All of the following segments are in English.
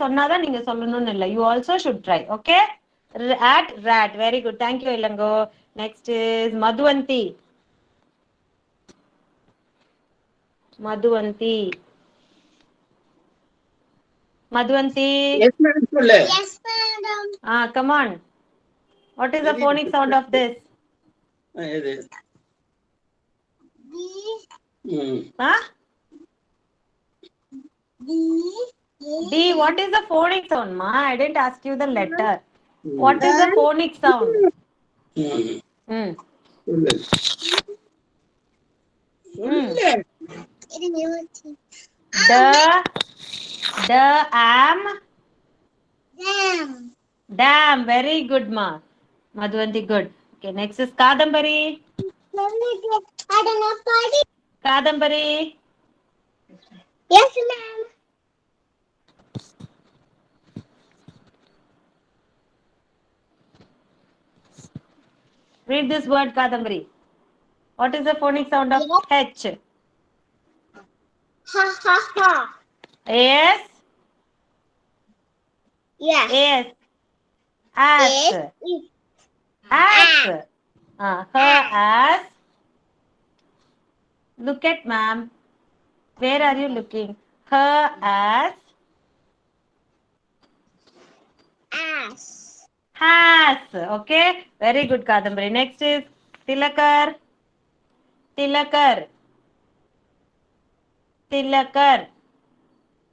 சொன்னாதான் நீங்க சொல்லணும்னு இல்லை. You also should try. Okay? Rat. Very good. Thank you, Ilango. Next is Madhuvanti. Yes, madam. Yes, madam. Come on. What is the phonic sound of this? D. What is the phonic sound, ma? I didn't ask you the letter. What is the phonic sound? Dam. Very good, ma. Madhuvanti, good. Okay, next is Kadambari. Kadambari. Yes, ma'am. Read this word, Kadambari. What is the phonic sound of H? Ha ha ha. Yes. Yes. Yes. As. As. Her as. Look at ma'am. Where are you looking? Her as. Ass. Has. Okay. Very good, Kadambari. Next is Tilakar.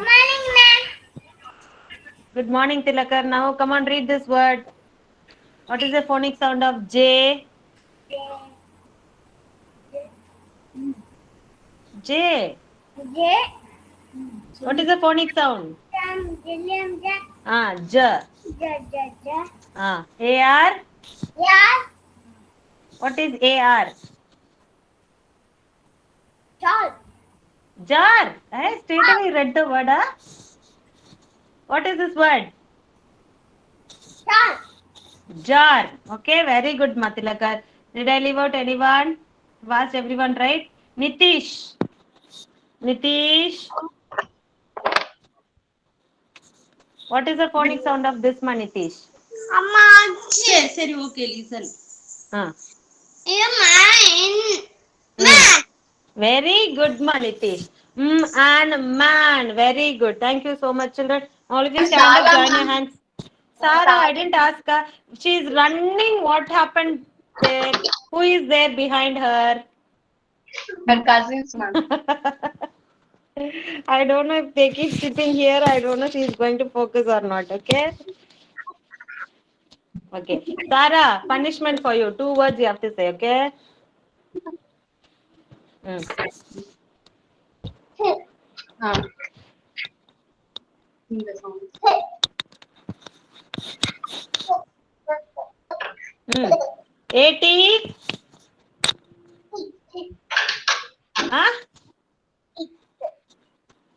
Morning, ma'am. Good morning, Tilakar. Now come on, read this word. What is the phonic sound of J? J. What is the phonic sound? J. AR. Yeah. What is AR? Jar. Straight away read the word. What is this word? Jar. Okay, very good, Matilakar. Did I leave out anyone? I've asked everyone, right? Nitish. What is the phonic sound of this one, Nitish? Seri, okay, listen. Man. Very good, Nitish. And man. Very good. Thank you so much, children. All of you stand up, join your hands. Sarah, I didn't ask her. She's running. What happened there? Who is there behind her? Her cousins, ma'am. I don't know if they keep sitting here. I don't know if she's going to focus or not. Okay. Okay. Sarah, punishment for you. 2 words you have to say. Okay. AT.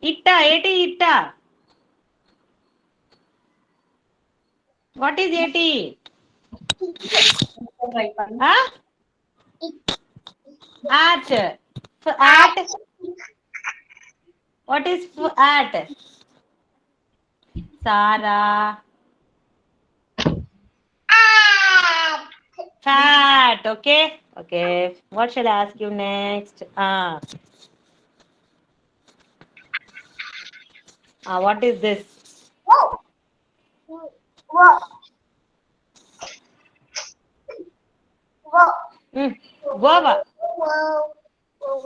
Itta. AT. Itta. What is AT? At. At. What is at? Sarah. Fat. Okay. Okay. What shall I ask you next? What is this? Guava.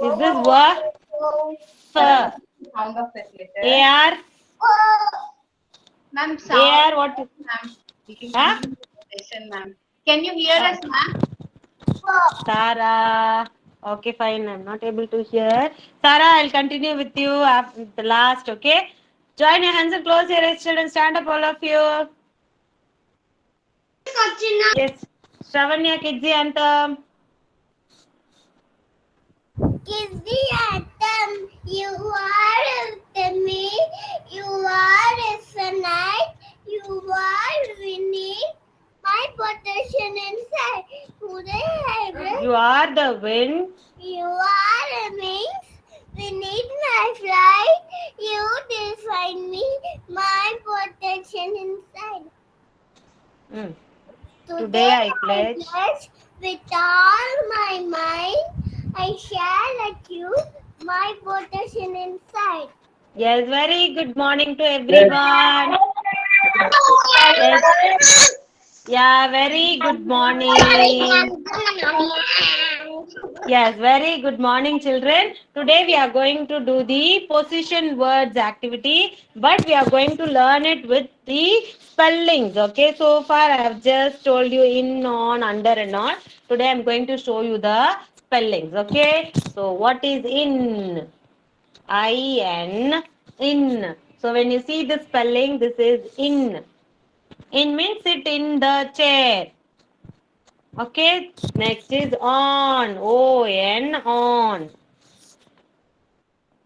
Is this what? Sound of that letter. AR. Ma'am, AR. What? Ma'am. Can you hear us, ma'am? Sarah. Okay, fine. I'm not able to hear. Sarah, I'll continue with you after the last. Okay. Join your hands and close your eyes, children. Stand up, all of you. Yes. Shravanya, Kidzi anthem. Kidzi anthem. You are with me. You are infinite. You are winning. My protection inside. You are the wind. You are the wings. We need my flight. You define me. My protection. Mm. Today I pledge. With all my mind, I share at you my possession inside. Yes, very good morning to everyone. Yes. Yeah, very good morning. Yes, very good morning, children. Today we are going to do the position words activity, but we are going to learn it with the spellings. Okay, so far I have just told you in, on, under, and on. Today I am going to show you the spellings. Okay, so what is in? I-N, in. So when you see the spelling, this is in. In means sit in the chair. Okay, next is on. O-N, on.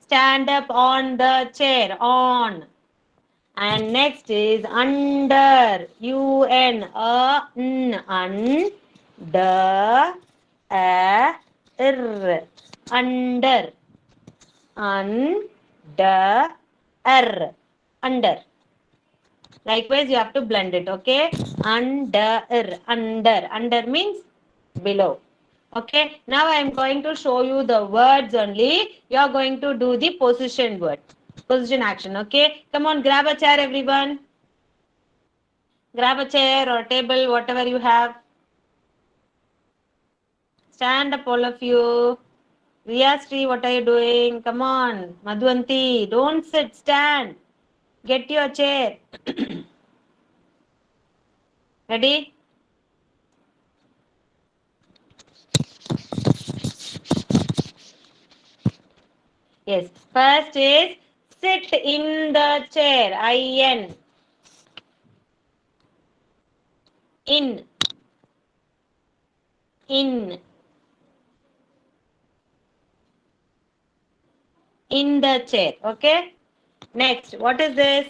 Stand up on the chair, on. And next is under. U-N, under, under, under, under. Likewise, you have to blend it, okay? Under means below. Okay, now I am going to show you the words only. You are going to do the position word, position action, okay? Come on, grab a chair, everyone. Grab a chair or table, whatever you have. Stand up, all of you. Riyasri, what are you doing? Come on. Madhwanti, don't sit, stand. Get your chair. Ready? Yes. First is sit in the chair. I-N. In. In. In the chair. Okay. Next. What is this?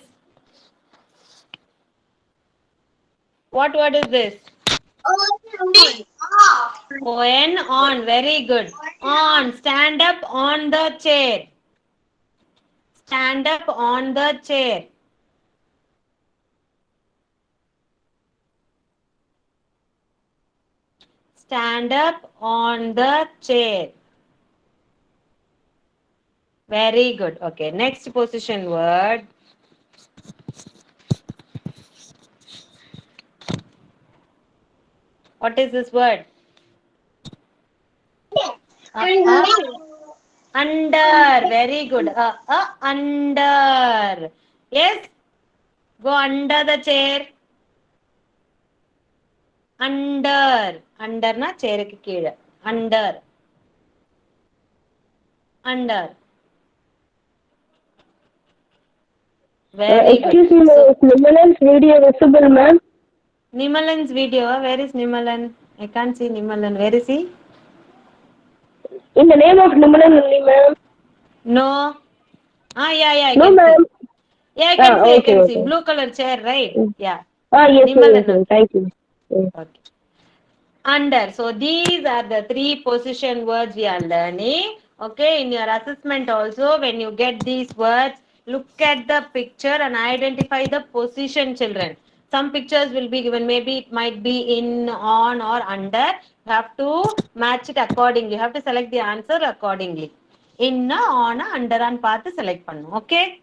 What word is this? On. On. Very good. On. Stand up on the chair. Stand up on the chair. Stand up on the chair. Very good. Okay. Next position word. What is this word? Under. Very good. Under. Yes. Go under the chair. Under. Under na chair ki keela. Under. Under. Very Excuse good. me, So, is Nimalan's video visible, ma'am? Nimalan's video. Where is Nimalan? I can't see Nimalan. Where is he? In the name of Nimalan only, ma'am. No. Yeah, I No, can see. ma'am. Yeah, I can see. I Okay, can see. okay. Blue color chair, right? Yeah. Yes, Nimalan. ma'am. Thank you. Okay. Under. So these are the three position words we are learning. Okay, in your assessment also, when you get these words, look at the picture and identify the position, children. Some pictures will be given, maybe it might be in, on, or under. You have to match it accordingly. You have to select the answer accordingly. In, on, under, and path select pannu. Okay.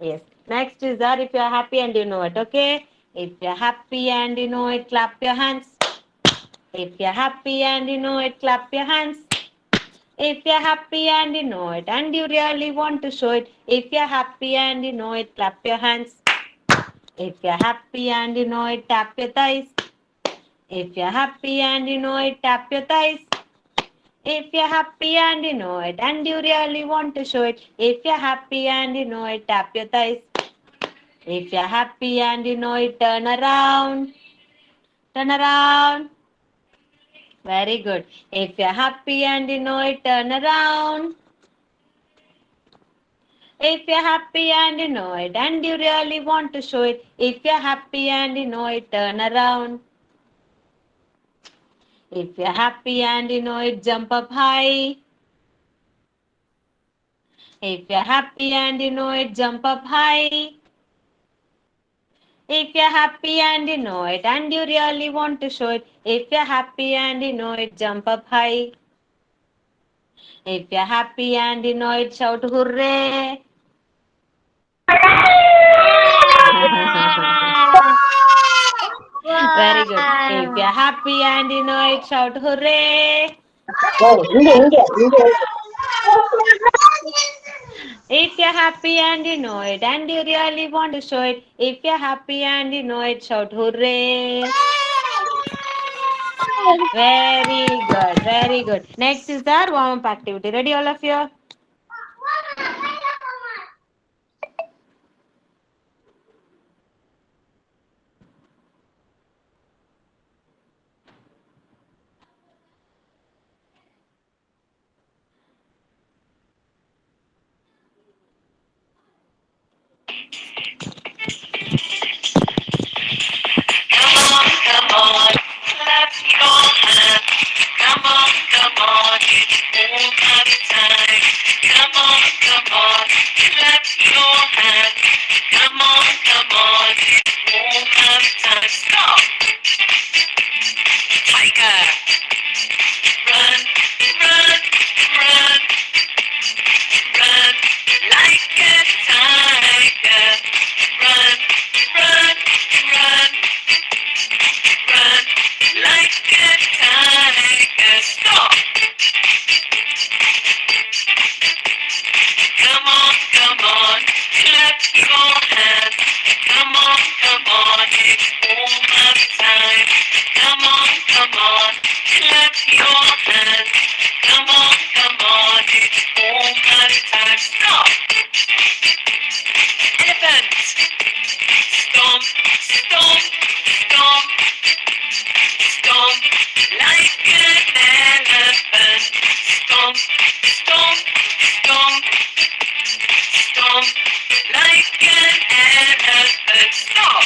Yes. Next is that if you are happy and you know it. Okay. If you are happy and you know it, clap your hands. If you're happy and you know it, clap your hands. If you're happy and you know it, and you really want to show it. If you're happy and you know it, clap your hands. If you're happy and you know it, tap your thighs. If you're happy and you know it, tap your thighs. If you're happy and you know it, and you really want to show it. If you're happy and you know it, tap your thighs. If you're happy and you know it, turn around. Turn around. Very good. If you're happy and you know it, turn around. If you're happy and you know it, and you really want to show it. If you're happy and you know it, turn around. If you're happy and you know it, jump up high. If you're happy and you know it, jump up high. If you're happy and you know it, and you really want to show it. If you're happy and you know it, jump up high. If you're happy and you know it, shout hooray. Very good. If you're happy and you know it, shout hooray. இங்க If you're happy and you know it, and you really want to show it. If you're happy and you know it, shout hooray. Very good, very good. Next is the warm up activity. Ready, all of you? Come on, clap your hands. Come on, it's warm-up time. Come on, clap your hands. Come on, it's warm-up time. Stop. Tiger, run, run, run, run like a tiger. Run, run, run. Run like a tiger. Stop. Come on, clap your hands. Come on, it's warm-up time. Come on, clap your hands. Come on, it's warm-up time. Stop. Elephant. Stomp, stomp, stomp. Stomp like an elephant. Stomp, stomp, stomp. Stomp like an elephant. Stop.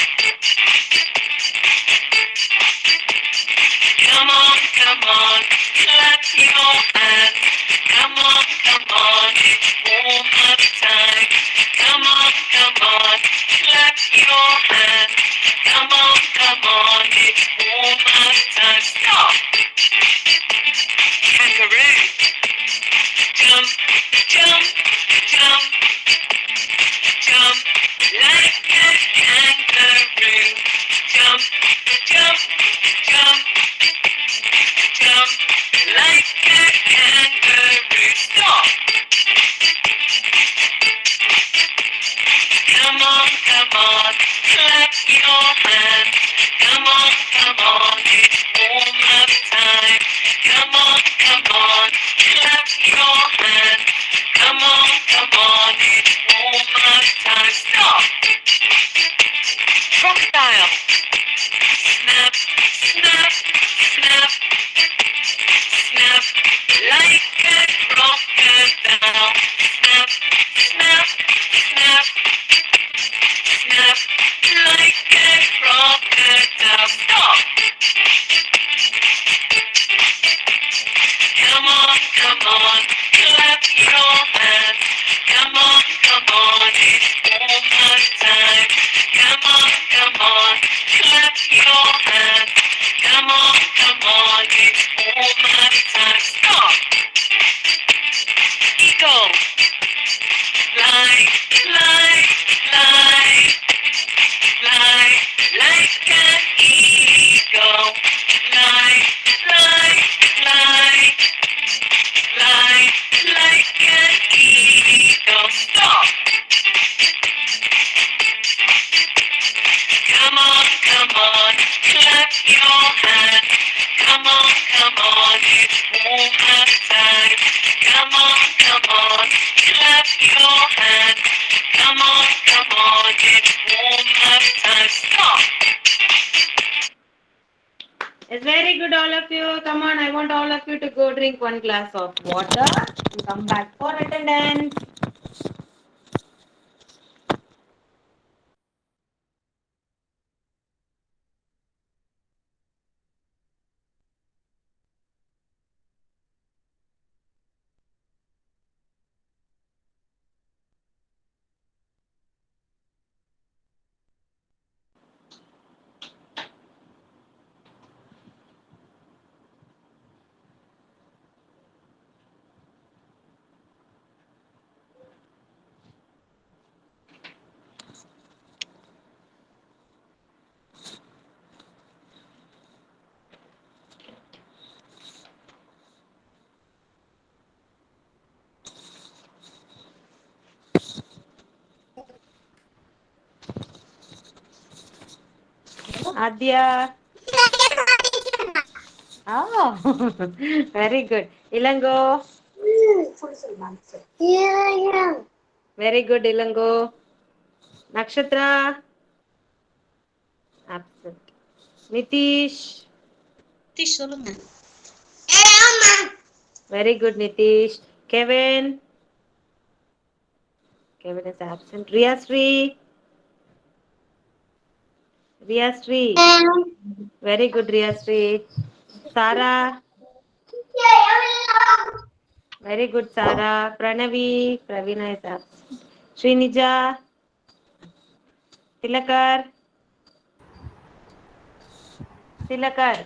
Come on, clap your hands. Come on, it's warm-up time. Come on, clap your hands. Come on, it's warm-up time. Stop. Kangaroo. Jump, jump, jump, jump like a kangaroo. Jump, jump, jump, jump like a kangaroo. Stop. Come on, clap your hands. Come on, it's warm-up time. Come on, clap your hands. Come on, it's warm-up time. Stop. Crocodile. Snap, snap, snap, snap like a crocodile. Snap, snap, snap. Snap like a crocodile. Stop. Come on, clap your hands. Come on, it's warm-up time. Come on, clap your hands. Come on, it's warm-up time. Stop. Eagle. Fly, fly, fly. Fly like an eagle. Fly, fly, fly. Fly like an eagle. Stop. Come on, clap your hands. Come on, it's warm-up time. Come on, clap your hands. Come on, it's warm-up time. Stop. It's very good, all of you. Come on, I want all of you to go drink one glass of water and come back for attendance. Adya. Oh, very good. Ilango. Yeah. Very good, Ilango. Nakshatra. Absent. Nitish. Tish சொல்லுங்க. Very good, Nitish. Kevin. Kevin is absent. Riyasri. Riyasri. Very good, Riyasri. Sarah. Very good, Sarah. Pranavi. Pravina is absent. Srinija. Tilakar. Tilakar.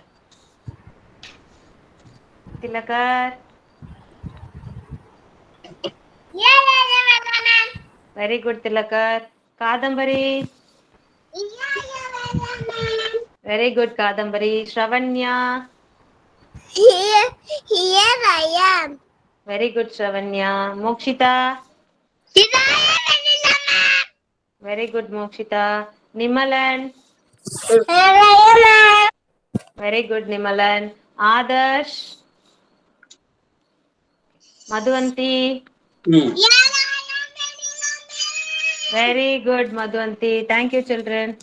Tilakar. Very good, Tilakar. Kadambari. Very good, Kadambari. Shravanya. Here I am. Very good, Shravanya. Mokshita. Very good, Mokshita. Nimalan. Very good, Nimalan. Adarsh. Madhuvanti. Very good, Madhuvanti. Thank you, children.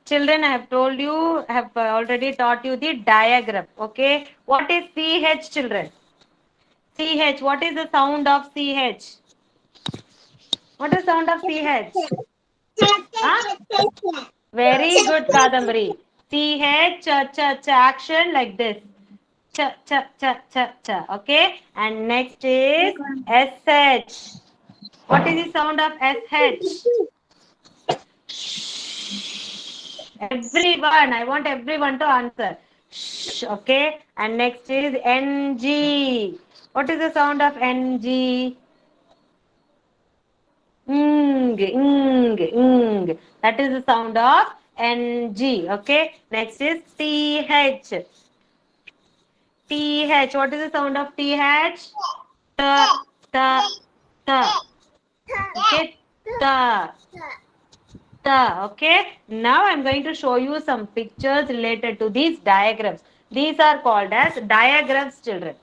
Children, I have told you, I have already taught you the diagram. Okay. What is CH, children? CH. What is the sound of CH? What is the sound of CH? Huh? Very good, Kadambari. CH, action like this. Ch. Okay. And next is SH. What is the sound of SH? Everyone, I want everyone to answer. Shh, okay. And next is NG. What is the sound of NG? That is the sound of NG. Okay. Next is TH. TH. What is the sound of TH? Okay. Okay. Now I'm going to show you some pictures related to these diagrams. These are called as diagrams, children.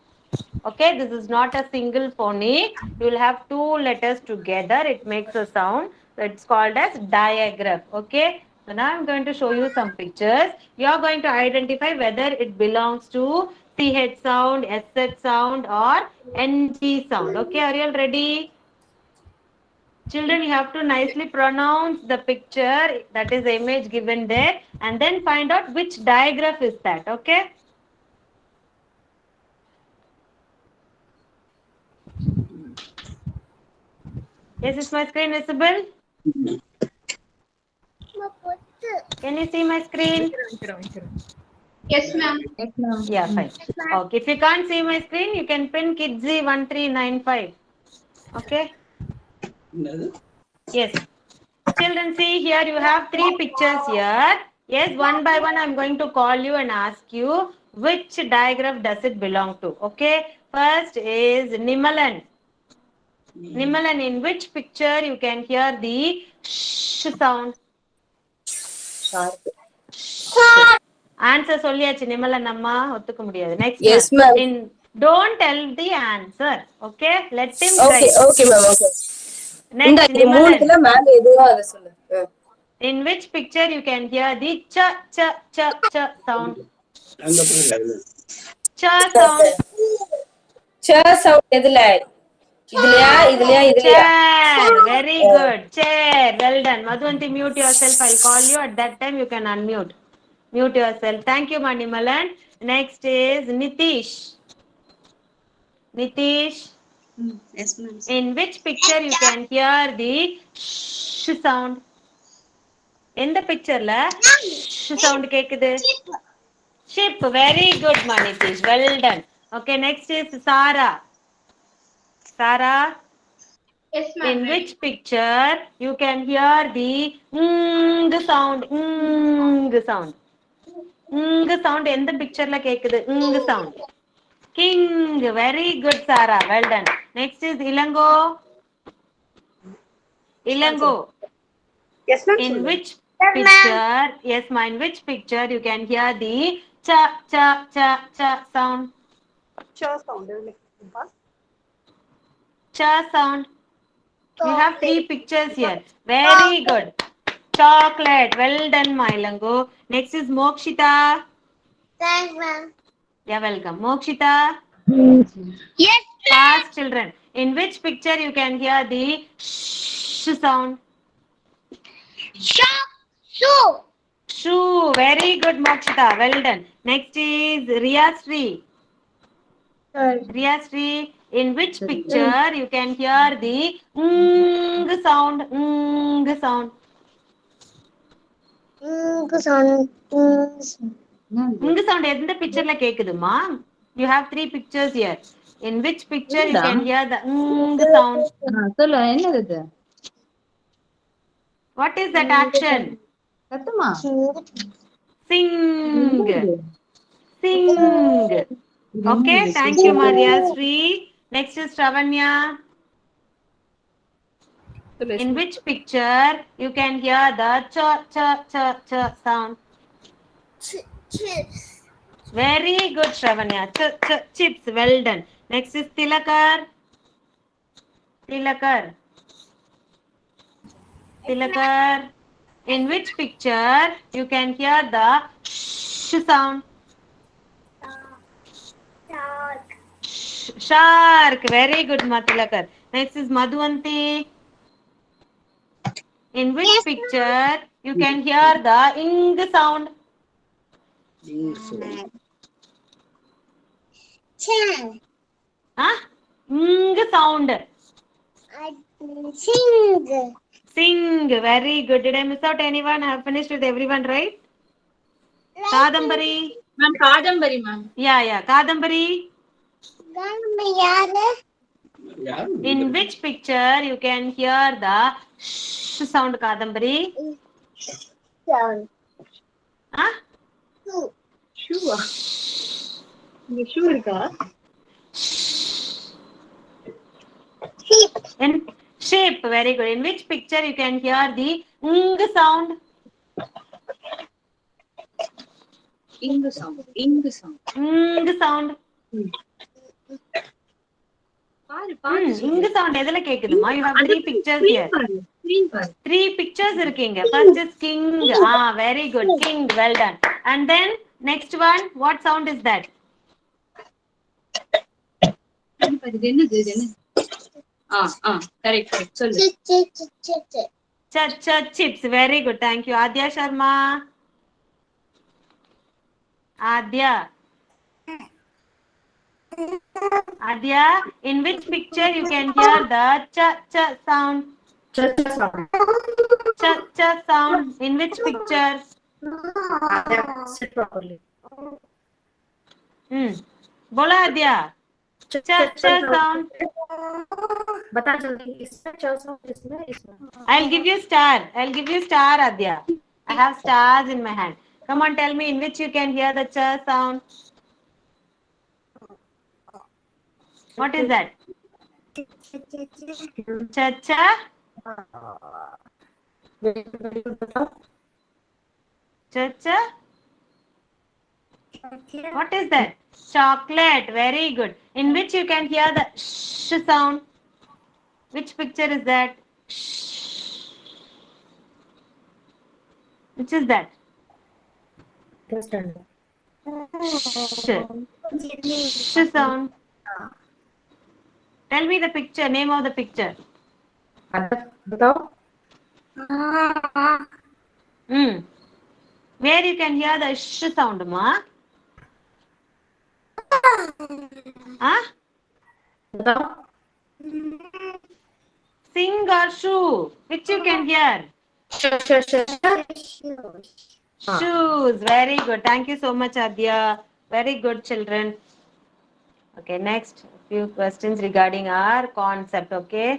Okay, this is not a single phonic. You will have two letters together. It makes a sound. So it's called as diagram. Okay. So now I'm going to show you some pictures. You are going to identify whether it belongs to CH sound, SH sound or NG sound. Okay, are you all ready? Children, you have to nicely pronounce the picture, that is the image given there, and then find out which diagraph is that. Okay. Yes, is my screen visible? Can you see my screen? Yes, ma'am. Yeah, fine. Okay, if you can't see my screen, you can pin Kidzi1395. Okay? Yes. Children, see here you have three pictures here. Yes, one by one I'm going to call you and ask you which diagram does it belong to. Okay? First is Nimalan. Nimalan, in which picture you can hear the sh sound? Answer சொல்லியாச்சு நிமலன் அம்மா ஒத்துக்க முடியாது. Next Yes, one. ma'am. Don't tell the answer. Okay? Let him try. Okay, ma'am. Okay. Next, இந்த மூணுல Nimalan. மேல எதுவோ அத சொல்லு. In which picture you can hear the cha sound? Cha sound. sound எதுல? இதுலயா? Chair. Very good. Chair. Well done. Madhuvanti, mute yourself. I'll call you. At that time, you can unmute. Mute yourself. Thank you, Manimalan. Next is Nitish. Nitish. Yes, ma'am. In which picture you can hear the sh sound? In the picture, la sh sound kekkudu. Ship. Very good, Nitish. Well done. Okay, next is Sarah. Sarah. Yes, ma'am. In which picture you can hear the sound? Sound. Sound. எந்த picture la கேக்குது? Sound. King. Very good, Sarah. Well done. Next is Ilango. Ilango. Yes, ma'am. In which picture? Yes, ma. In which picture you can hear the cha cha cha cha sound? Cha sound. Cha sound. We have 3 pictures here. Very good. Chocolate. Well done, my Ilango. Next is Mokshita. Thanks, ma'am. Yeah, welcome. Mokshita. Yes, Fast children. In which picture you can hear the sh sound? shop, shoe. Shoe. Very good, Mokshita. Well done. Next is Riyasri. Riyasri. In which picture you can hear the sound? Sound. Sound. Sound எந்த பிக்சர்ல கேக்குதுமா? You have 3 pictures here. In which picture you can hear the sound? சொல்லு என்னது இது? What is that action? சத்தமா Sing. Sing. Okay, thank you, Maria Sri. Next is Ravanya. In which picture you can hear the cha cha cha cha sound? Chips. Very good, Ravanya. Chips. Well done. Next is Tilakar. Tilakar. Tilakar. In which picture you can hear the sh sound? Dog. Shark. Very good, Matilakar. Next is Madhuvanti. In which picture you can hear the ing sound? Chan. Huh? Ing sound. Sing. Sing. Very good. Did I miss out anyone? I have finished with everyone, right? Kadambari. Ma'am Kadambari ma'am. Yeah. Kadambari. யாரு? In which picture you can hear the sh sound, Kadambari? Sound. Huh? ஷூவா? இங்க shoe இருக்கா? Sheep. In shape. Very good. In which picture you can hear the ing sound? இங்கு sound. இங்கு sound. Ing sound. பாரு பாரு. ing sound எதுல கேக்குதுமா? You have 3 pictures here. Screen பாரு. 3 pictures இருக்கீங்க. First is king. Very good. King. Well done. And then next one, what sound is that? இது என்னது இது என்ன? கரெக்ட் சொல்லு. Chips. Very good. Thank you. Adya Sharma. Adya. In which picture you can hear the cha sound? Cha sound. In which picture? Sit properly. बोला Adya. Cha sound. बता जल्दी इसमें क्या sound इसमें I'll give you star, Adya. I have stars in my hand. Come on, tell me in which you can hear the cha sound. What is that? Cha. Cha. What is that? Chocolate. Very good. In which you can hear the sh sound? Which picture is that? Which is that? Sh sound. Tell me the picture, name of the picture. बताओ. Where you can hear the sh sound, ma? Huh? बताओ. Sing or shoe? Which you can hear? Shoes. Very good. Thank you so much, Adya. Very good, children. Okay, next few questions regarding our concept. Okay.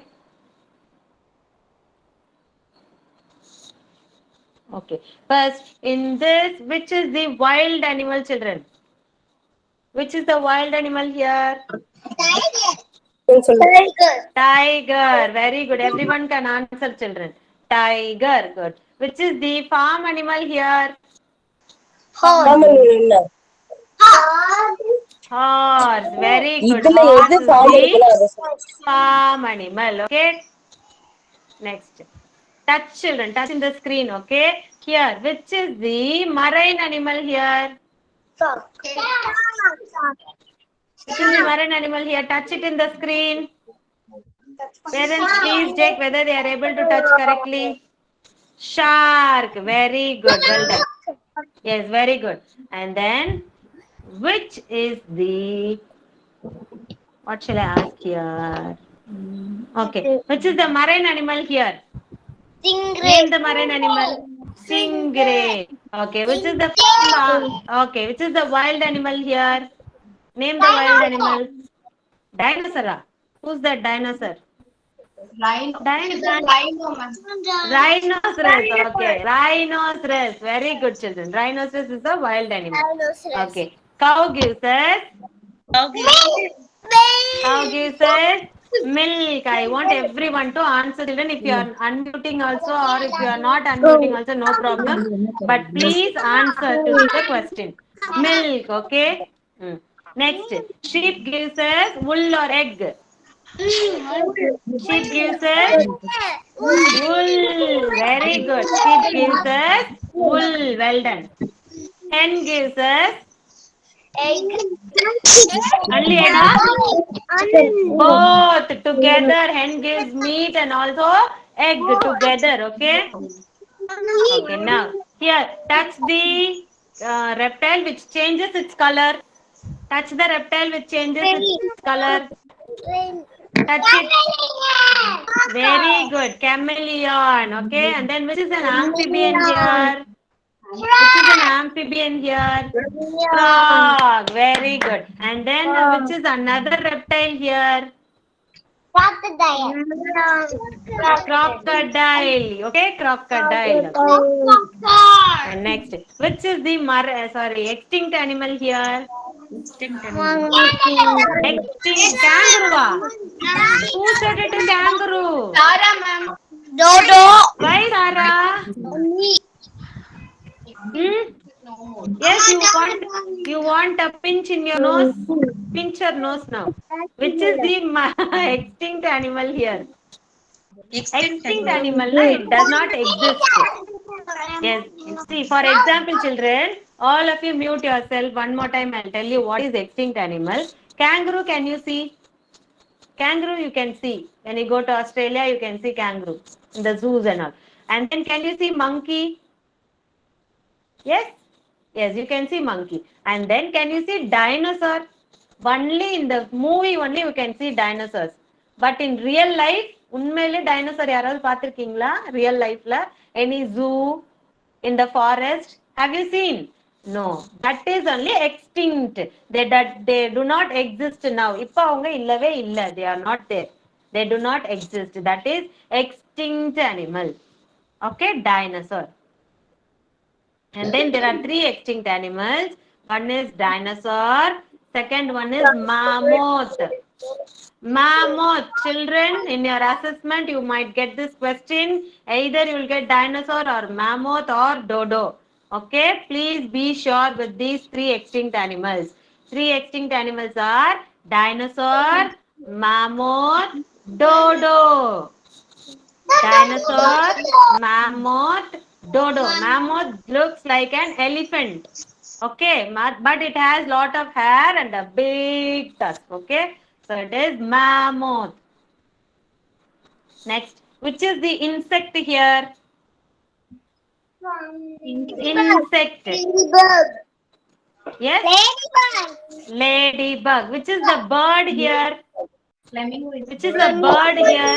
Okay. First, in this, which is the wild animal, children? Which is the wild animal here? Tiger. Tiger. Very good. Everyone can answer, children. Tiger. Good. Which is the farm animal here? Horse. Very good. இதுல Horse எது is form the இருக்குன்னு அதை சொல்லு. farm animal. Okay. Next. Touch, children. Touch in the screen. Okay. Here. Which is the marine animal here? Which is the marine animal here? Touch it in the screen. Parents, please check whether they are able to touch correctly. Shark. Very good. Well done. Yes, very good. And then, which is the, what shall I ask here? Okay. Which is the marine animal here? Name the marine animal. Stingray. Okay. Which is the okay? Which is the wild animal here? Name the wild animal. Dinosaur. Who's that dinosaur? Rhinoceros. Okay. Rhinoceros. Very good, children. Rhinoceros is the wild animal. Okay. Cow gives us. Cow gives us milk. I want everyone to answer, children. If you are unmuting also, or if you are not unmuting also, no problem. But please answer to the question. Milk. Okay. Next. Sheep gives us wool or egg. Sheep gives us wool. Very good. Sheep gives us wool. Well done. Hen gives us only egg. Both together. Hen gives meat and also egg together. Okay. Okay. Now here, touch the reptile which changes its color. Touch the reptile which changes its color. Touch it. Very good. Chameleon. Okay. And then which is an amphibian here? Which is an amphibian here? Frog. Very good. And then which is another reptile here? Crocodile. Okay. Crocodile. And next. Which is the extinct animal here? Extinct kangaroo. Who said it is kangaroo? Sarah, ma'am. Why, Sarah? Yes, you want a pinch in your nose? Pinch your nose now. Which is the extinct animal here? Extinct animal, no, it does not exist. Yes. See, for example, children, all of you mute yourself. One more time, I'll tell you what is extinct animal. Kangaroo, can you see? Kangaroo, you can see. When you go to Australia, you can see kangaroo in the zoos and all. And then can you see monkey? Yes? Yes, you can see monkey. And then can you see dinosaur? Only in the movie only you can see dinosaurs. But in real life, உண்மையிலே dinosaur யாராவது பார்த்திருக்கீங்களா? Real life la any zoo in the forest, have you seen? No, that is only extinct. They do not exist now. இப்போ அவங்க இல்லவே இல்ல. They are not there. They do not exist. That is extinct animal. Okay, dinosaur. And then there are 3 extinct animals. One is dinosaur. Second one is mammoth. Mammoth. Children, in your assessment, you might get this question. Either you will get dinosaur or mammoth or dodo. Okay, please be sure with these 3 extinct animals. 3 extinct animals are dinosaur, mammoth, dodo. Dinosaur, mammoth, dodo. Mammoth looks like an elephant. Okay, but it has lot of hair and a big tusk. Okay, so it is mammoth. Next, which is the insect here? Insect. Yes? Ladybug. Which is the bird here? Which is the bird here?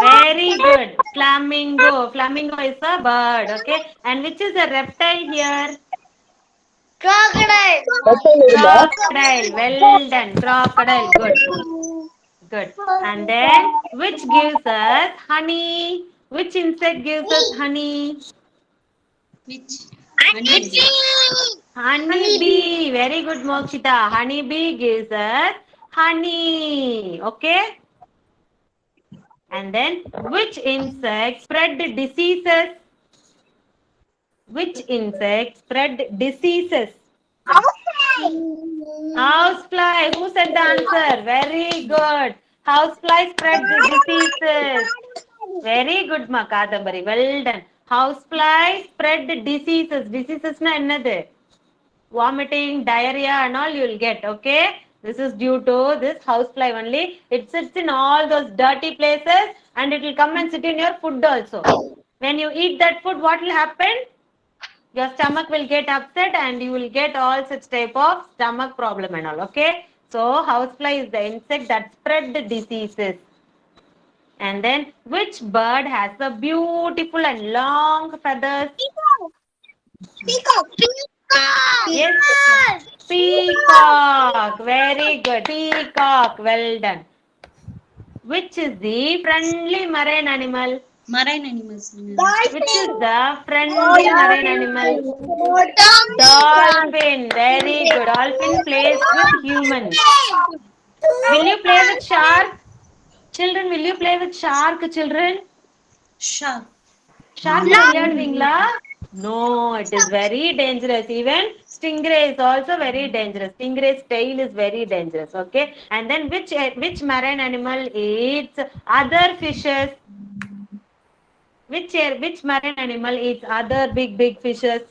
Very good. Flamingo. Flamingo is a bird. Okay. And which is the reptile here? Crocodile. Crocodile. Well done. Crocodile. Good. Good. And then which gives us honey? Which insect gives us honey? Which? Honeybee. Very good, Mokshita. Honeybee gives us honey. Okay. And then, which insect spread diseases? Which insect spread diseases? Housefly. Who said the answer? Very good. Housefly spreads the diseases. Very good, ma Kadambari. Well done. Housefly spread diseases. Diseases na ennadu? Vomiting, diarrhea and all you will get. Okay. This is due to this housefly only. It sits in all those dirty places and it will come and sit in your food also. When you eat that food, what will happen? Your stomach will get upset and you will get all such type of stomach problem and all. Okay. So housefly is the insect that spread the diseases. And then which bird has the beautiful and long feathers? Yes. Peacock. Very good. Peacock. Well done. Which is the friendly marine animal? Marine animals. Which is the friendly marine animal? Dolphin. Very good. Dolphin plays with humans. Will you play with shark? Children, will you play with shark, children? Shark. Shark விளையாடுவீங்களா? No, it is very dangerous. Even stingray is also very dangerous. Stingray's tail is very dangerous. Okay. And then which marine animal eats other fishes? Which marine animal eats other big fishes?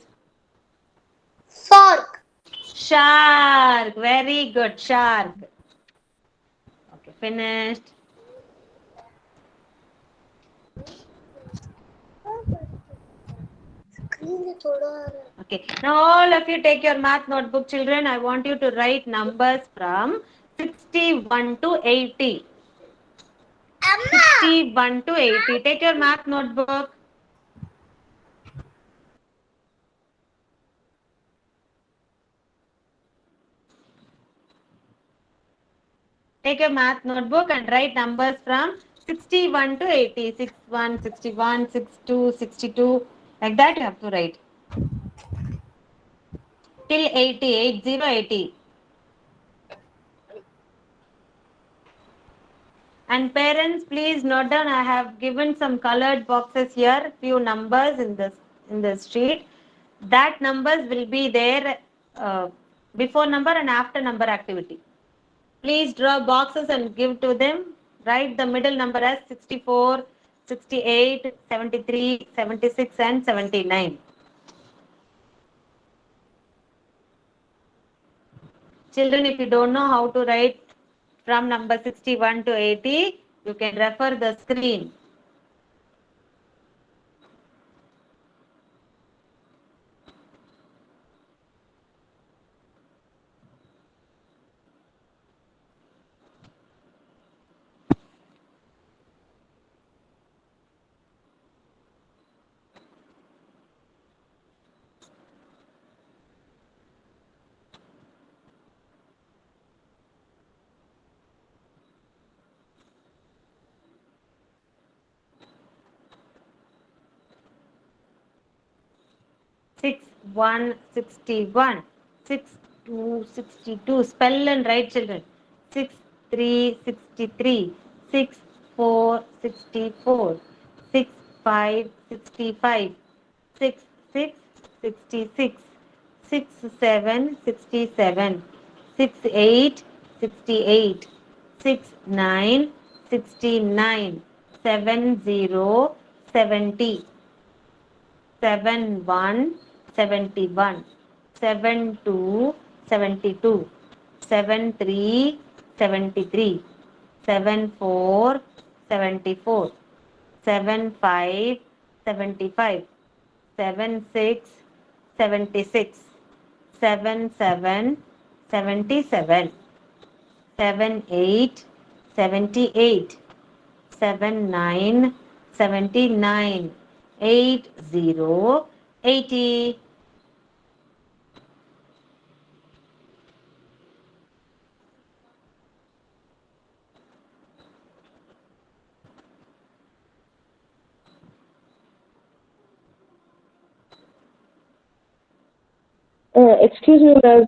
Fork. Shark. Very good. Shark. Okay, finished. Okay. Now all of you take your math notebook, children. I want you to write numbers from 61 to 80. 61 to 80. Take your math notebook. Take your math notebook and write numbers from 61 to 80. 61, 61, 62, 62. Like that you have to write. Till 80, 80, 80. And parents, please note down. I have given some colored boxes here. Few numbers in this sheet. That numbers will be there before number and after number activity. Please draw boxes and give to them. Write the middle number as 64, 68, 73, 76 and 79. Children, if you don't know how to write from number 61 to 80, you can refer the screen. Six one 61, 6 2 62. Spell and write, children. 6 3 63, 6 4 64, 6 5 65, 6 6 66, 6 7 67, 6 8 68, 6 9 69, 7 0 70. 7 1 71, 7 2 72, 7 3 73, 7 4 74, 7 5 75, 7 6 76, 7 7 77, 7 8 78, 7 9 79, 8 0 80. Excuse me, ma'am.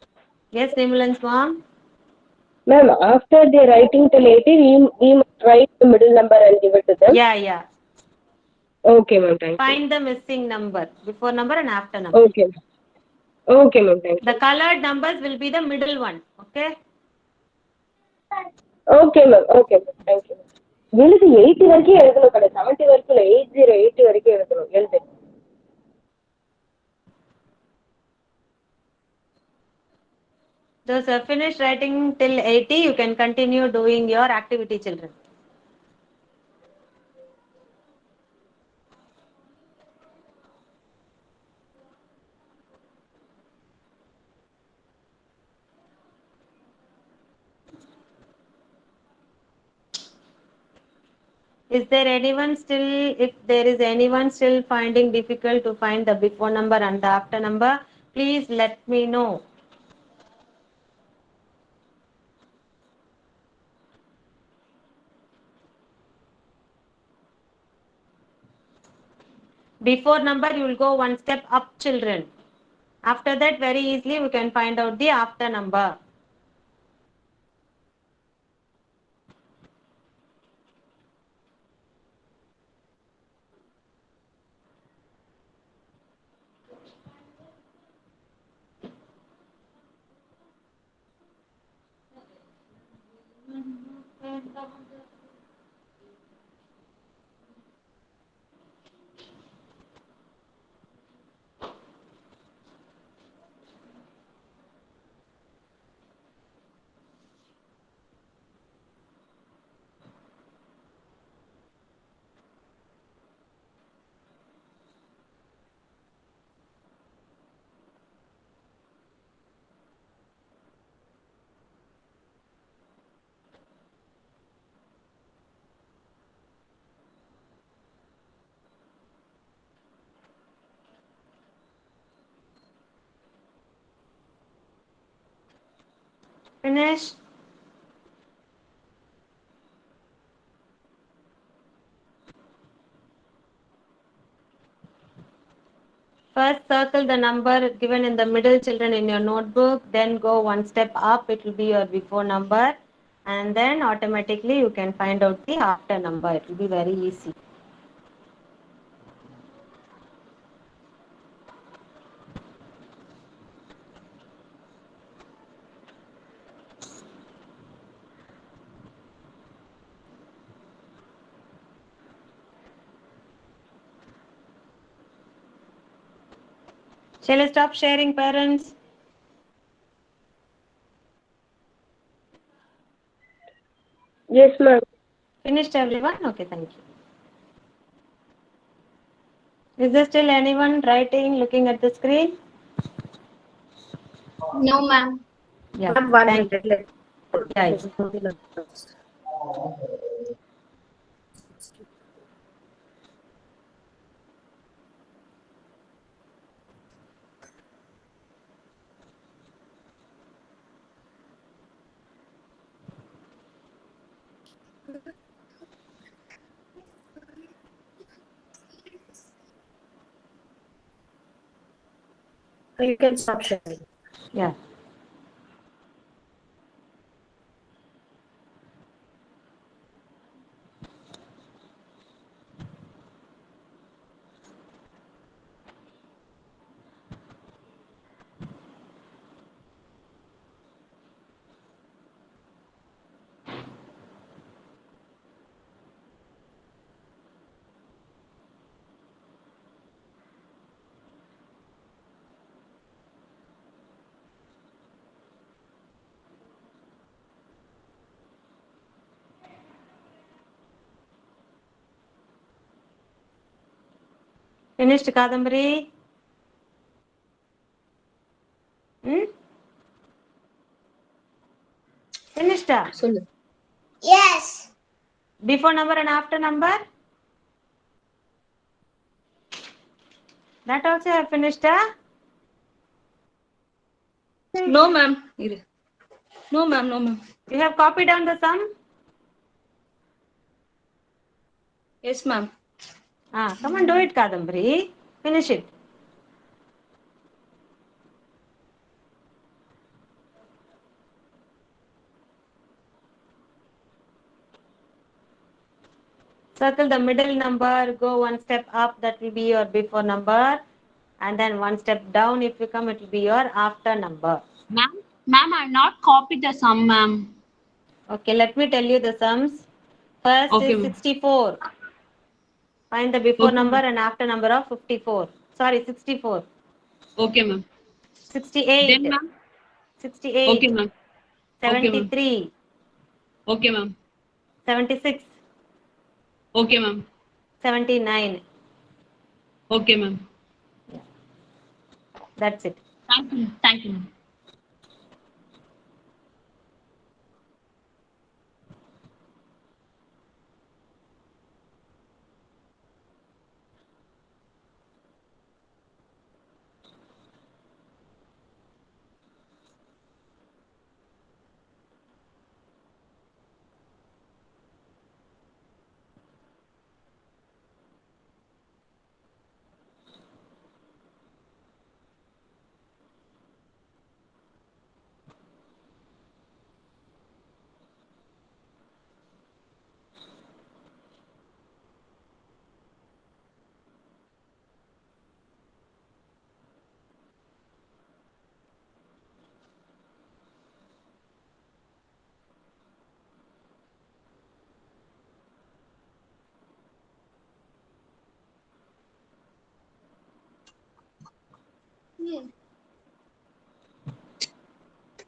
Yes, Nimulan's mom. Ma'am, after they writing till 80, we must write the middle number and give it to them. Yeah. Okay, ma'am. Thank you. Find the missing number, before number and after number. Okay. Okay, ma'am. Thank The you. colored numbers will be the middle one. Okay. Okay, ma'am. Okay, ma'am. Thank you. எழுது 80 வரைக்கும் எழுதணும் கடை 70 வரைக்கும் இல்லை 80 வரைக்கும் எழுதணும் எழுது. Those are finished writing till 80. You can continue doing your activity, children. Is there anyone still, if there is anyone still finding difficult to find the before number and the after number, please let me know. Before number, you will go one step up, children. After that, very easily we can find out the after number. Finish. First circle the number given in the middle, children, in your notebook. Then go one step up. It will be your before number. And then automatically you can find out the after number. It will be very easy. Shall I stop sharing, parents? Yes, ma'am. Finished, everyone? Okay, thank you. Is there still anyone writing, looking at the screen? No, ma'am. Yeah, Ma'am, 1 thank you. minute. Yeah. You can stop sharing. Yeah. Finished, Kadambari? Finished? சொல்லு. Yes. Before number and after number? That also have finished? No, ma'am. இரு. No, ma'am. No, ma'am. You have copied down the sum? Yes, ma'am. Come on, do it, Kadambari. Finish it. Circle the middle number, go one step up, that will be your before number. And then one step down, if you come, it will be your after number. Ma'am, I not copied the sum, ma'am. Okay, let me tell you the sums. First Okay, is ma'am. 64. Find the before Okay, number ma'am. and after number of 54. Sorry, 64. Okay, ma'am. 68. Then, ma'am. 68. Okay, ma'am. Okay, ma'am. 73. Okay, ma'am. 76. Okay, ma'am. 79. Okay, ma'am. That's it. Thank you. Thank you, ma'am.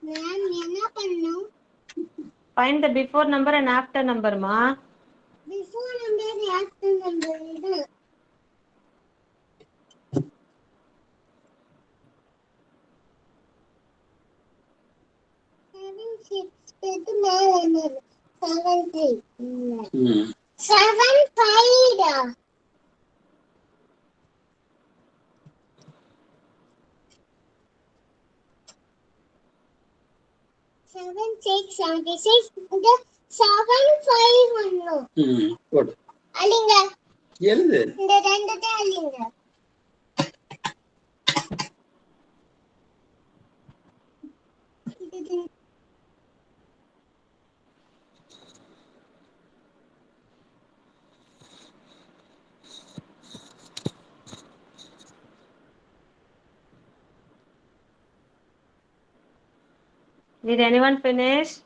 Ma'am என்ன பண்ணும் Find the before number and after number, ma. Before number after number இது 7 6 மேல என்னது 7 3 7 5 7 6 76 இந்த 7 5 வரணும் போடு அழிங்க எழுது இந்த ரெண்டுத்தை அழிங்க Did anyone finish?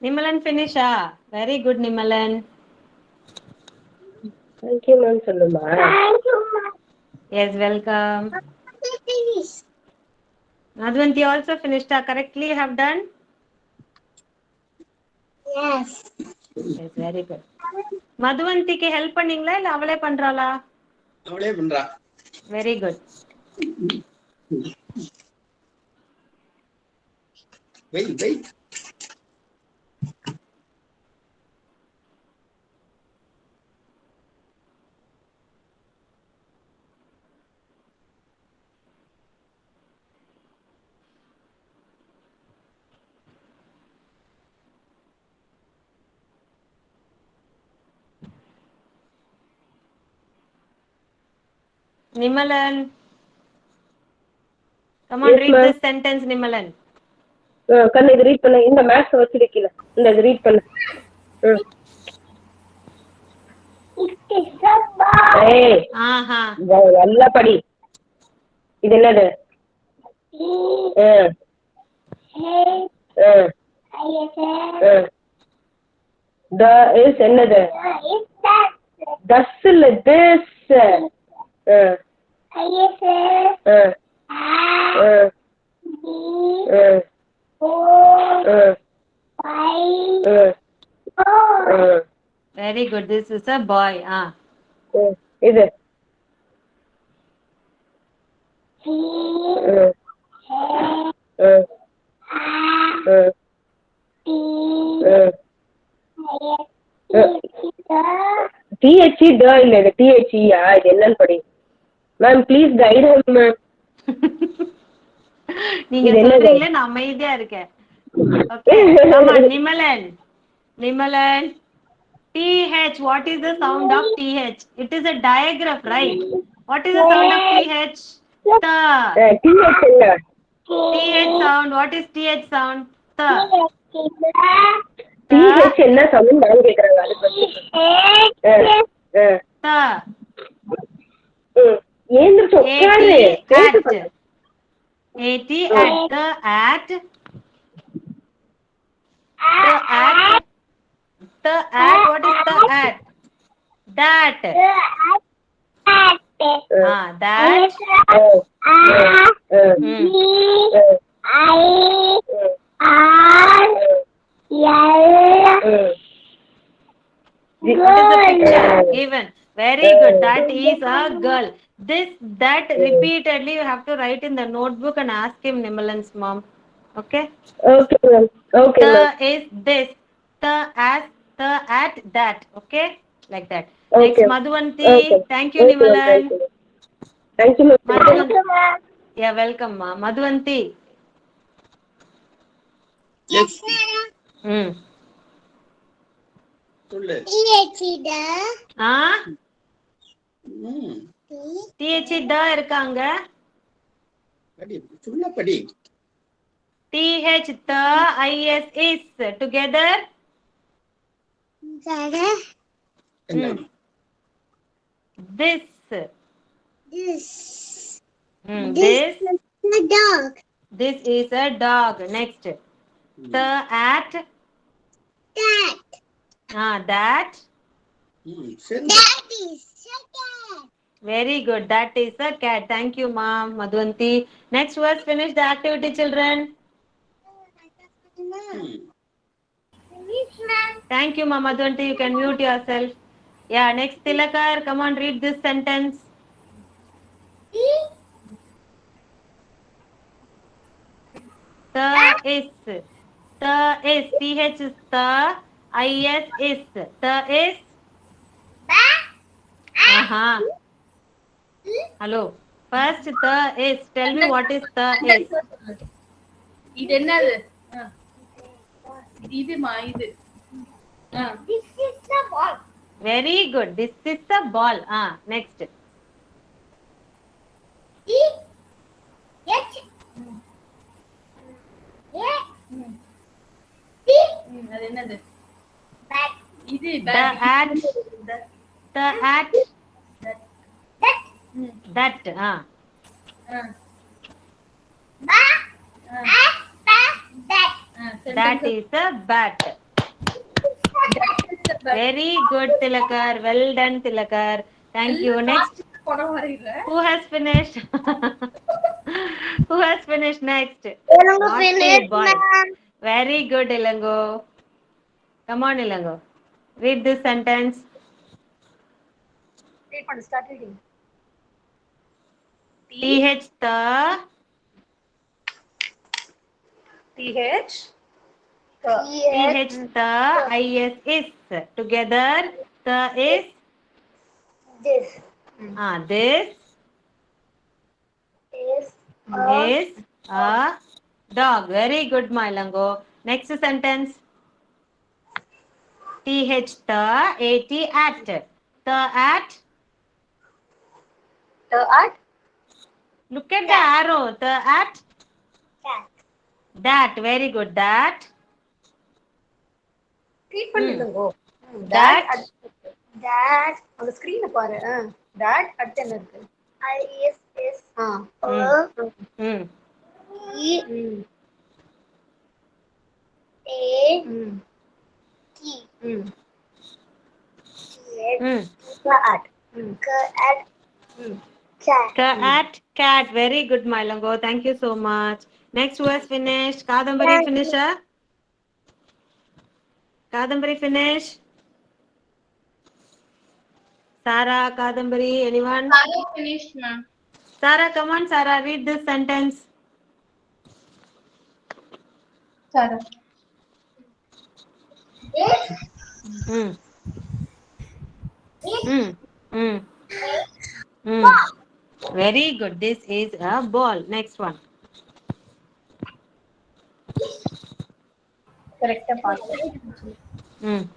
Nimalan finish, ah? Very good, Nimalan. Thank you ma'am சொல்லுமா Yes, welcome. Madhvanti also finished, ah? Correctly you have done? Yes Yes, very good. மதுவந்திக்கு ஹெல்ப் பண்ணீங்களா இல்ல அவளே பண்றாளா? அவளே பண்றா Very good. Wait Nimalan. Come on, Yes, read ma'am. this sentence, Nimalan. கண்ணு இது ரீட் பண்ண. இந்த மேக்ஸ் வச்சிருக்கீல, இந்த இது ரீட் பண்ணு. It is a ball. ஏய் Aha. நல்லா படி. இது என்னது? த இஸ் என்னது? தஸ் இல்ல this. Very good. This is a boy. இது டிஹெச்இ ட இல்ல, இது டிஹெச்இயா? இது என்னன்னு படி ma'am. Please guide him ma'am. நீங்க இது என்னது? சொல்றீங்களே நான் அமைதியா இருக்கேன். Okay. Come on, Nimalan. Nimalan. TH. What is the sound of TH? It is a digraph, right? What is the sound of TH? The. DH இல்ல. TH sound. What is TH sound? The. DH என்ன sound நான் கேக்குறாங்க. அது பத்தி The. ஏந்திரச்சு உட்காரு. AT at. The at. The at. The at. What is the at? That. That. What is the picture given? Very good. That is a girl. That repeatedly you have to write in the notebook and ask him, Nimalan's mom. Okay? Okay ma'am. Okay The ma'am. is this. The as. The at that. Okay? Like that. Okay. Next, Madhuvanti. Okay. Thank you, Okay, ma'am. Nimalan. Thank you, ma'am. Madhuvanti. Yeah, welcome, ma. Madhuvanti. Yes. சொல்லு. TH da இருக்காங்க. படி, சொல்ல படி. TH the IS is together. என்ன? This. This. This. The dog. This is a dog. Next. The at. That. That. சரி. That is a cat. Very good. That is a cat. Thank you, ma'am. Madhuvanti. Next was finish the activity, children. Thank you, ma'am. Madhuvanti. You can mute yourself. Yeah. Next, Tilakar. Come on, read this sentence. The is. The is. TH is the. IS is. The is. Hello. First, the is. Tell me what is the is. இது என்னது? இதுமா இது. This is the ball. Very good. This is the ball. Next. அது என்னது? Bat. இது The at. The at. That. That. That is a bat. Very good, Tilakar. Well done, Tilakar. Thank you. Next. Who has finished? Who has finished next? Naughty boy. Very good, Ilango. Come on, Ilango. Read this sentence. Start reading. TH the. TH. TH the IS is. Together, the is. This This is is a dog. Very good, Mailango. Next sentence. TH the AT at. The at. The at. Look at the arrow. The at. That. That. Very good. That. Read பண்ணிடுங்க. That. That. அந்த ஸ்கிரீனை பாரு. That அடுத்து என்ன இருக்கு? Is ah. Mm. E ம். A ம். T. ம். Mm. Cat. ம். Cat. ம். Cat. Cat. Cat. Very good, Mylango. Thank you so much. Next was finished. Kadambari finisher. Kadambari finish. Sarah, Kadambari, anyone? Sarah finished, ma'am. Sarah, come on, Sarah. Read this sentence. Sarah. Mm. Mm. Mm. Mm. Very good. This is a ball. Next one. Correct part. Mm.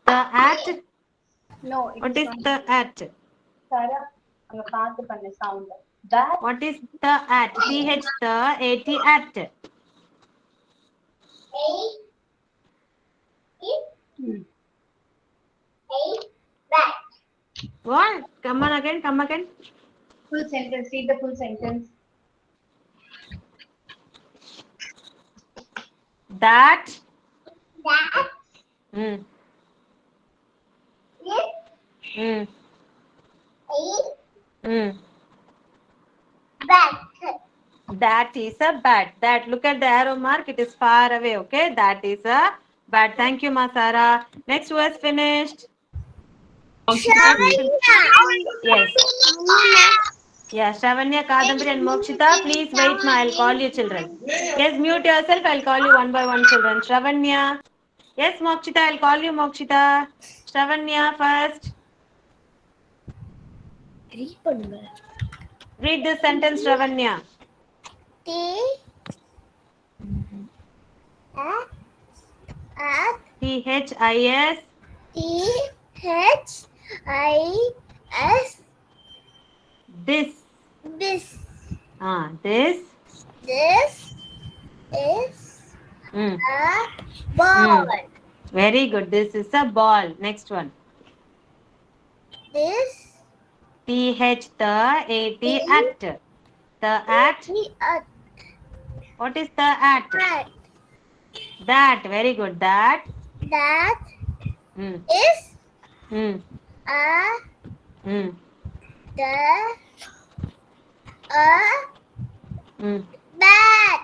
The at. No, What is the at? Sarah. அங்க பார்த்து பண்ண sound. That. What is the at? TH the AT at. Bat. What? Come on again. Come again. Full sentence. Read the full sentence. That. That Mm. is Mm. a Mm. bat. That is a bat. That, look at the arrow mark. It is far away. Okay. That is a bat. Thank you, Masara. Next was finished. Yes. Yeah, Shravanya, Kadambari and Mokshita, please wait. I'll call you children. Yes, mute yourself. I'll call you one by one children. Shravanya. Yes, Mokshita, I'll call you Mokshita. Shravanya first. Read பண்ணுங்க. Read this sentence, Shravanya. T at THIS. THIS This. this This. this is Mm. a ball. Very good. This is a ball. Next one. This TH the AT at. The at. is a What is the at? bat. That. Very good. That. That Mm. is Mm. a Mm. the Mm. bat.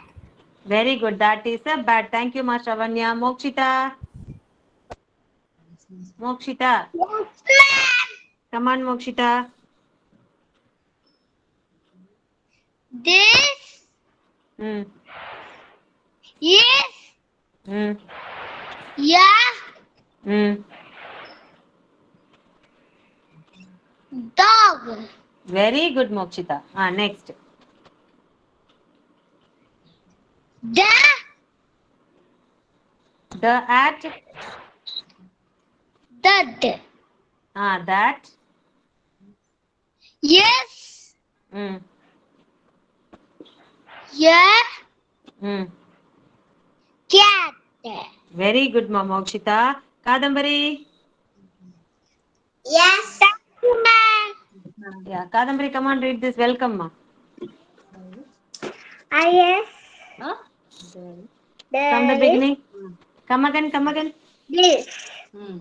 Very good. That is a bat. Thank you, Ma Shravanya. Mokshita. Mokshita. Come on, Mokshita. This Mm. is Mm. Mm. dog. Very good, Mokshita. Next. The at. That. That. Yes. Mm. Yeah. Mm. Cat. Very good, Ma Mokshita. Kadambari. Yes. Thank you, ma'am. Yeah, Kadambari, come on, read this. Welcome, Ma. Yes. From the beginning. Come again, come again. This.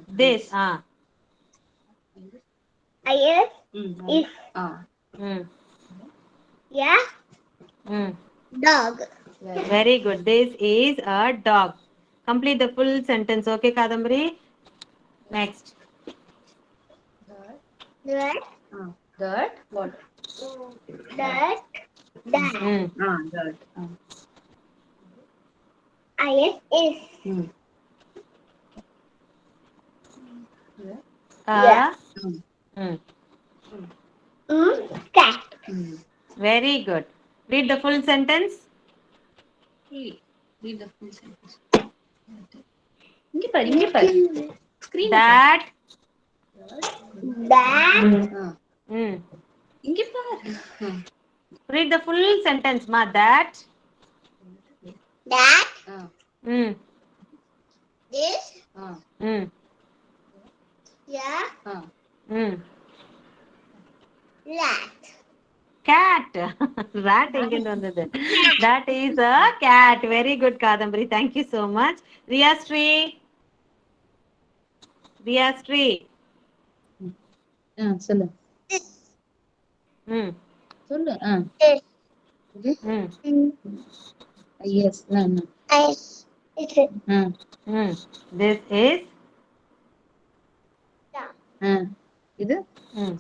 This. Yes. Is Mm. yeah. Mm. Dog. Very good. This is a dog. Complete the full sentence. Okay, Kadambari. Next. That. That. What? That. That. Mm. That. Yes. Is. Yeah. Mm. Cat. Very good. Read the full sentence. Read the full sentence. இங்க பாரு. Screen. That. That இங்க பாரு. Read the full sentence, ma. That. That Mm. this Mm. yeah Mm. rat. Cat. Rat எங்கிருந்து வந்தது? That is a cat. Very good, Kadambari. Thank you so much. Riya Sri. சொல்லு Mm. சொல்லு. This yes. it's Mm. This is. இது Mm.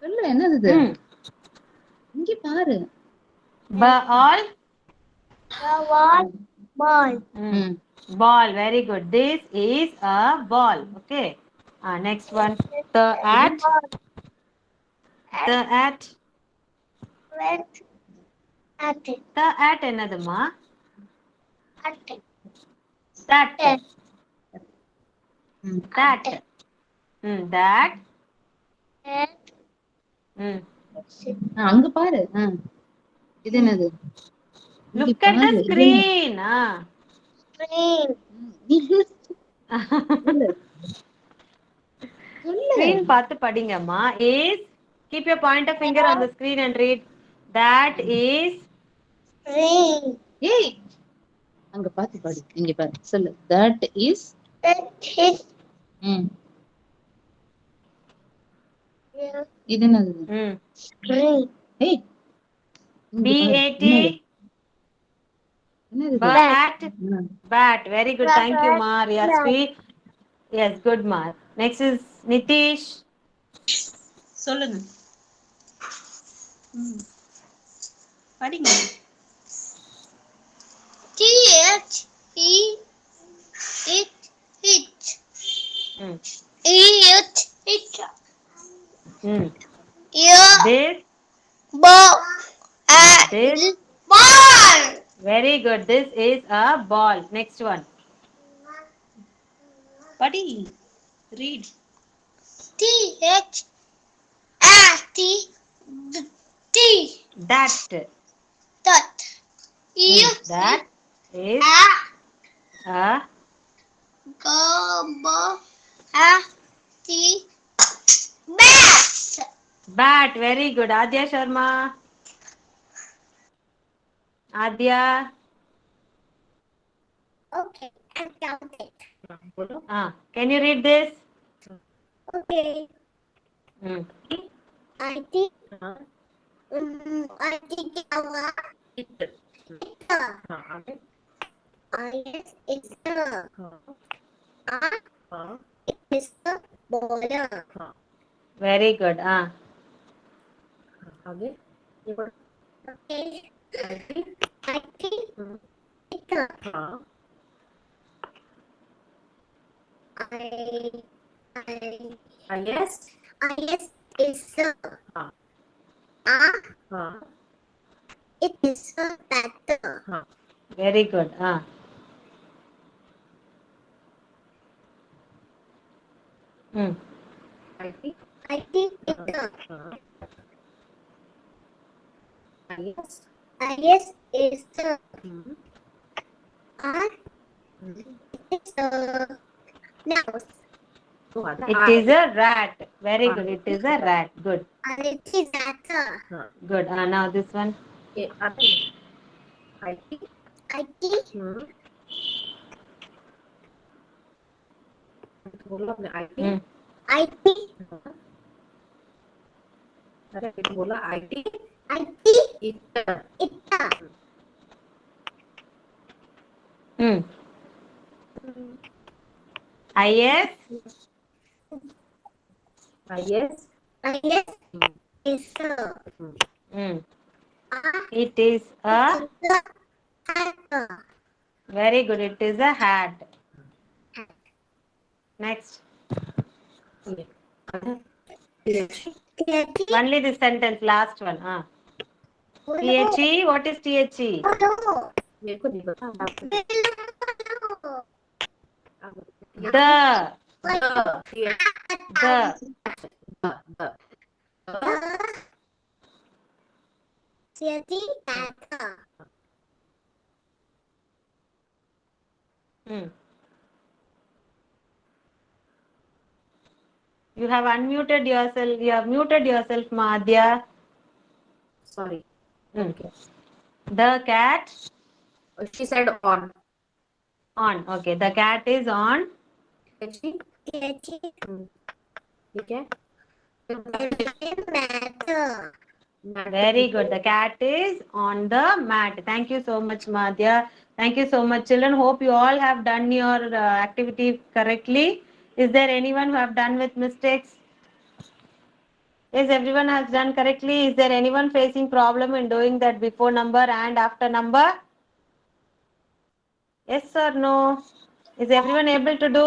சொல்லு என்னது இது? Mm. இங்க பாரு. Ball. ball. Mm. Ball. Very good. This is a ball. Okay. Next one. The at. The at. Rat. At The at என்னதுமா? at That. ம். That. That. at Mm. அங்க பாரு. இது என்னது? இங்க Look at the பாரு. screen. screen. சொல்லு. Screen பார்த்து படிங்கம்மா. Is. Keep your pointer finger on the screen and read. That is. Screen. ஏய் அங்க பாத்து பாடு. இங்க பாரு. சொல்லு. That is. That is இது என்னது? screen. ஏய் இங்க பாரு. B-A-T. என்னது இது? Bat. ம். Bat. Very good. Thank you, ma. Riya Sri. Yes, good, ma. Next is Nitish. சொல்லுங்க. படிங்க. T-H-E-It. Mm. It. Mm. Yeah. This. Ball. This. Ball. Very good. This is a ball. Next one. படி. Read. T-H-A-T. That. That. That is a. Bat. Bat. Very good. Adya Sharma. Adya. Okay, I got it. Can you read this? Okay, Mm. I think our yes, it's the it is the border. Very good. Okay, I think it's the Yes. yes, it's the it is the better. Very good. Mm. I think it's the yes, it's the it's the nose. It is a rat. Very good. It is a rat. Good. And it is that Good. Now this one. I think Mm. I think it's Mm. I-S. yes, it's the Mm. It is a. Very good. It is a hat. Next. Only this sentence. Last one. T-H-E. What is T-H-E? The. The. Sitting at Hmm. You have unmuted yourself. You have muted yourself, Madhya. Sorry. Okay. The cat She said on. on. Okay. The cat is on. Catching. Okay. matter. Very good. The cat is on the mat. Thank you so much, Madhya. Thank you so much, children. Hope you all have done your activity correctly. Is there anyone who have done with mistakes? Yes, everyone has done correctly. Is there anyone facing problem in doing that before number and after number? Yes or no? Is everyone able to do?